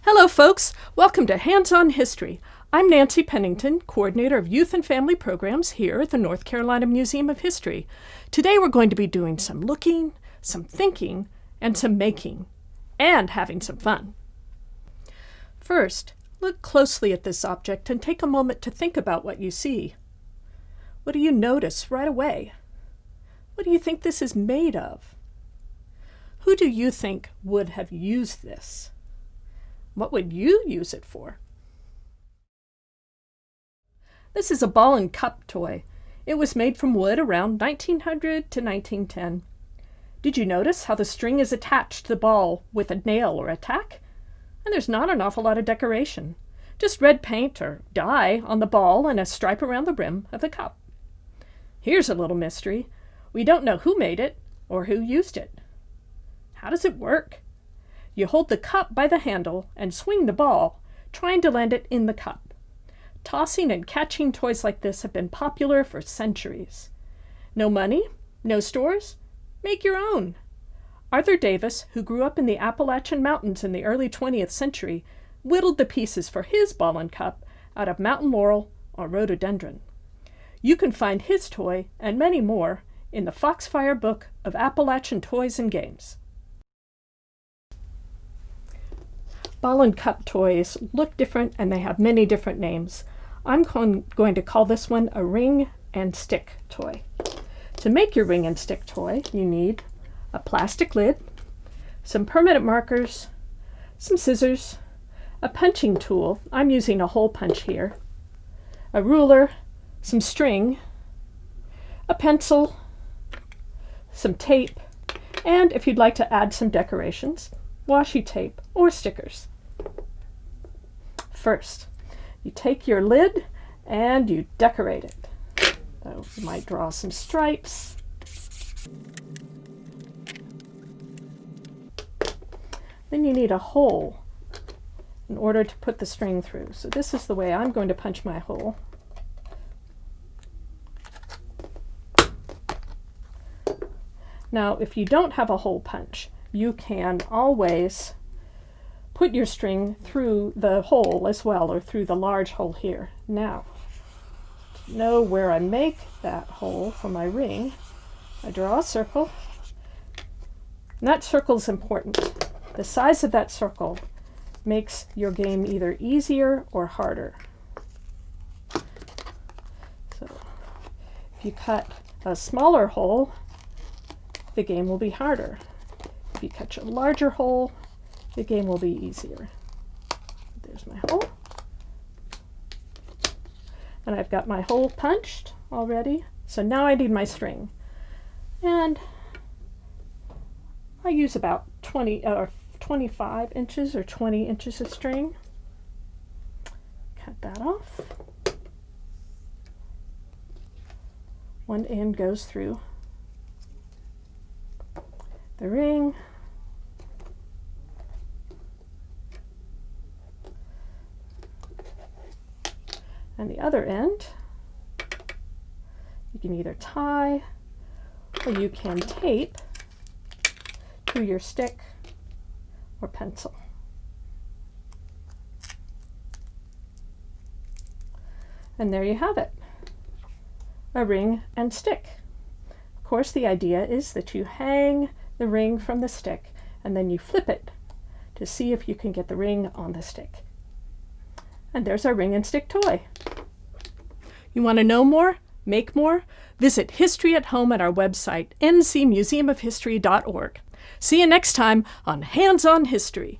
Hello, folks. Welcome to Hands-On History. I'm Nancy Pennington, Coordinator of Youth and Family Programs here at the North Carolina Museum of History. Today we're going to be doing some looking, some thinking, and some making, and having some fun. First, look closely at this object and take a moment to think about what you see. What do you notice right away? What do you think this is made of? Who do you think would have used this? What would you use it for? This is a ball and cup toy. It was made from wood around 1900 to 1910. Did you notice how the string is attached to the ball with a nail or a tack? And there's not an awful lot of decoration. Just red paint or dye on the ball and a stripe around the rim of the cup. Here's a little mystery. We don't know who made it or who used it. How does it work? You hold the cup by the handle and swing the ball, trying to land it in the cup. Tossing and catching toys like this have been popular for centuries. No money? No stores? Make your own. Arthur Davis, who grew up in the Appalachian Mountains in the early 20th century, whittled the pieces for his ball and cup out of mountain laurel or rhododendron. You can find his toy and many more in the Foxfire Book of Appalachian Toys and Games. Ball and cup toys look different and they have many different names. I'm going to call this one a ring and stick toy. To make your ring and stick toy, you need a plastic lid, some permanent markers, some scissors, a punching tool, I'm using a hole punch here, a ruler, some string, a pencil, some tape, and if you'd like to add some decorations, washi tape or stickers. First, you take your lid and you decorate it. So you might draw some stripes. Then you need a hole in order to put the string through. So this is the way I'm going to punch my hole. Now, if you don't have a hole punch, you can always put your string through the hole as well, or through the large hole here. Now, to know where I make that hole for my ring, I draw a circle. And that circle is important. The size of that circle makes your game either easier or harder. So, if you cut a smaller hole, the game will be harder. If you cut a larger hole, the game will be easier. There's my hole. And I've got my hole punched already. So now I need my string. And I use about 25 inches or 20 inches of string. Cut that off. One end goes through the ring. And the other end, you can either tie or you can tape to your stick or pencil. And there you have it, a ring and stick. Of course, the idea is that you hang the ring from the stick and then you flip it to see if you can get the ring on the stick. And there's our ring and stick toy. You want to know more? Make more? Visit History at Home at our website, ncmuseumofhistory.org. See you next time on Hands-On History.